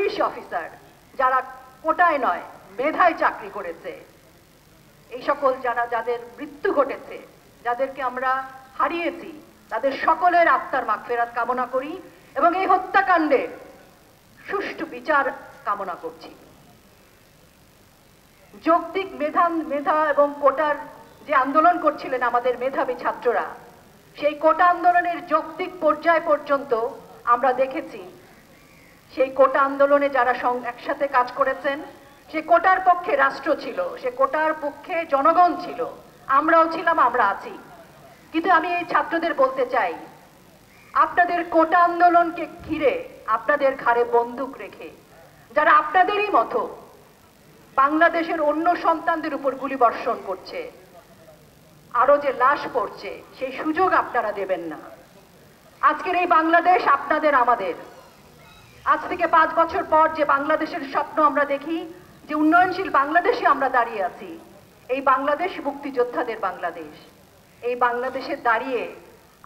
Police officer যারা কোটায় নয় মেধায় চাকরি করেছে, এই সকল যাদের মৃত্যু ঘটেছে, যাদেরকে আমরা হারিয়েছি, তাদের সকলের আত্মার মাগফিরাত কামনা করি এবং এই হত্যাকাণ্ডে সুষ্ঠু বিচার কামনা করছি। যৌক্তিক মেধা এবং কোটার যে আন্দোলন করছিলেন আমাদের মেধাবী ছাত্ররা, সেই কোটা আন্দোলনের যৌক্তিক পর্যায় পর্যন্ত আমরা দেখেছি সেই কোটা আন্দোলনে যারা একসাথে কাজ করেছেন, সে কোটার পক্ষে রাষ্ট্র ছিল, সে কোটার পক্ষে জনগণ ছিল, আমরাও ছিলাম, আমরা আছি। কিন্তু আমি এই ছাত্রদের বলতে চাই, আপনাদের কোটা আন্দোলনকে ঘিরে আপনাদের ঘাড়ে বন্দুক রেখে যারা আপনাদেরই মতো বাংলাদেশের অন্য সন্তানদের উপর গুলি বর্ষণ করছে, আরো যে লাশ পড়ছে, সেই সুযোগ আপনারা দেবেন না। আজকের এই বাংলাদেশ আপনাদের আমাদের। আজ থেকে 5 বছর পর যে বাংলাদেশের স্বপ্ন আমরা দেখি, যে উন্নয়নশীল বাংলাদেশে আমরা দাঁড়িয়ে আছি, এই বাংলাদেশ মুক্তিযোদ্ধাদের বাংলাদেশ। এই বাংলাদেশে দাঁড়িয়ে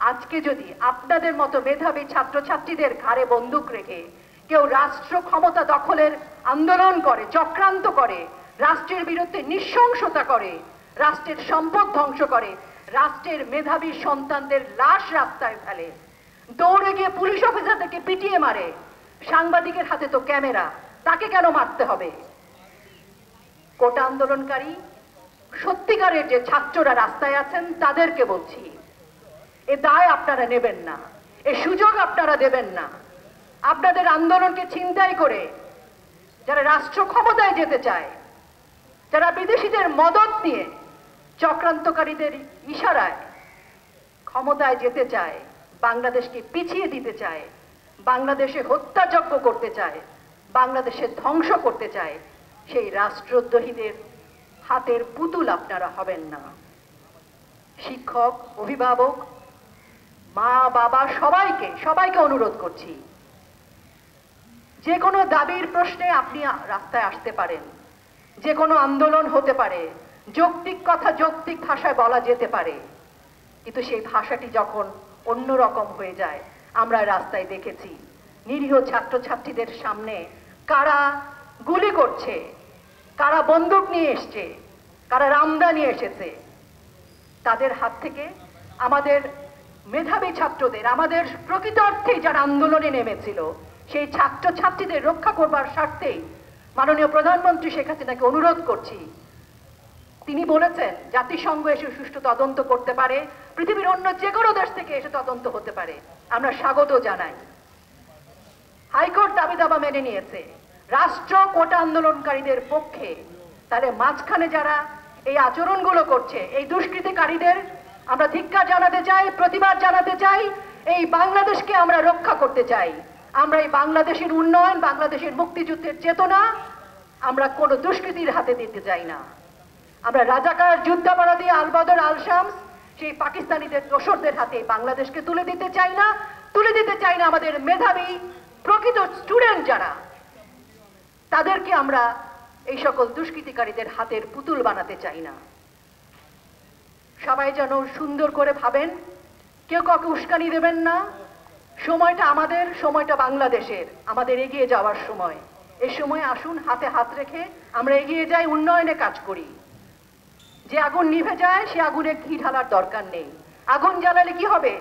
আজকে যদি আপনাদের মতো মেধাবী ছাত্রছাত্রীদের ঘাড়ে বন্দুক রেখে কেউ রাষ্ট্র ক্ষমতা দখলের আন্দোলন করে, চক্রান্ত করে, রাষ্ট্রের বিরুদ্ধে নৃশংসতা করে, রাষ্ট্রের সম্পদ ধ্বংস করে, রাষ্ট্রের মেধাবী সন্তানদের লাশ রাস্তায় ফেলে, দৌড়ে গিয়ে পুলিশ অফিসারদেরকে পিটিয়ে মারে, সাংবাদিকের হাতে তো ক্যামেরা, তাকে কেন মারতে হবে? কোটা আন্দোলনকারী সত্যিকারের যে ছাত্ররা রাস্তায় আছেন তাদেরকে বলছি, এ দায় আপনারা নেবেন না, এ সুযোগ আপনারা দেবেন না। আপনাদের আন্দোলনকে ছিনতাই করে যারা রাষ্ট্র ক্ষমতায় যেতে চায়, যারা বিদেশিদের মদত নিয়ে চক্রান্তকারীদের ইশারায় ক্ষমতায় যেতে চায়, বাংলাদেশকে পিছিয়ে দিতে চায়, বাংলাদেশে হত্যাযজ্ঞ করতে চায়, বাংলাদেশে ধ্বংস করতে চায়, সেই রাষ্ট্রদ্রোহীদের হাতের পুতুল আপনারা হবেন না। শিক্ষক, অভিভাবক, মা বাবা সবাইকে অনুরোধ করছি, যে কোনো দাবির প্রশ্নে আপনি রাস্তায় আসতে পারেন, যে কোনো আন্দোলন হতে পারে, যৌক্তিক কথা যৌক্তিক ভাষায় বলা যেতে পারে, কিন্তু সেই ভাষাটি যখন অন্যরকম হয়ে যায়, আমরা রাস্তায় দেখেছি নিরীহ ছাত্রছাত্রীদের সামনে কারা গুলি করছে, কারা বন্দুক নিয়ে এসছে, কারা রামদা নিয়ে এসেছে। তাদের হাত থেকে আমাদের মেধাবী ছাত্রদের, আমাদের প্রকৃত অর্থেই যারা আন্দোলনে নেমেছিল, সেই ছাত্রছাত্রীদের রক্ষা করবার স্বার্থেই মাননীয় প্রধানমন্ত্রী শেখ হাসিনাকে অনুরোধ করছি। তিনি বলেছেন জাতিসংঘ এসে সুষ্ঠু তদন্ত করতে পারে, পৃথিবীর অন্য যে কোনো দেশ থেকে এসে তদন্ত হতে পারে, আমরা স্বাগত জানাই। হাইকোর্ট দাবি দাবা মেনে নিয়েছে, রাষ্ট্র কোটা আন্দোলনকারীদের পক্ষে। তাহলে মাঝখানে যারা এই আচরণগুলো করছে, এই দুষ্কৃতিকারীদের আমরা ধিক্কার জানাতে চাই, প্রতিবাদ জানাতে চাই। এই বাংলাদেশকে আমরা রক্ষা করতে চাই। আমরা এই বাংলাদেশের উন্নয়ন, বাংলাদেশের মুক্তিযুদ্ধের চেতনা আমরা কোনো দুষ্কৃতির হাতে দিতে চাই না। আমরা রাজাকার, যুদ্ধাপরাধী, আলবদর, আল শামস সেই পাকিস্তানিদের দোসরদের হাতে বাংলাদেশকে তুলে দিতে চাই না। তুলে দিতে চাই না আমাদের মেধাবী প্রকৃত স্টুডেন্ট যারা, তাদেরকে আমরা এই সকল দুষ্কৃতিকারীদের হাতের পুতুল বানাতে চাই না। সবাই যেন সুন্দর করে ভাবেন, কেউ কাউকে উস্কানি দেবেন না। সময়টা আমাদের, সময়টা বাংলাদেশের, আমাদের এগিয়ে যাওয়ার সময়। এই সময় আসুন হাতে হাত রেখে আমরা এগিয়ে যাই, উন্নয়নে কাজ করি। যে আগুন নিভে যায় সে আগুনে ঘি ঢালার দরকার নেই। আগুন জ্বালালে কি হবে?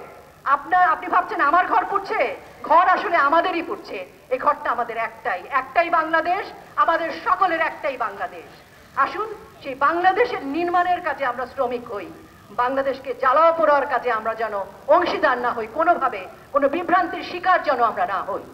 আপনি ভাবছেন আমার ঘর পুড়ছে, ঘর আসলে আমাদেরই পুড়ছে। এই ঘরটা আমাদের একটাই বাংলাদেশ, আমাদের সকলের একটাই বাংলাদেশ। আসুন সেই বাংলাদেশের নির্মাণের কাজে আমরা শ্রমিক হই। বাংলাদেশকে জ্বালাও পোড়ার কাজে আমরা যেন অংশীদার না হই, কোনোভাবে কোনো বিভ্রান্তির শিকার যেন আমরা না হই।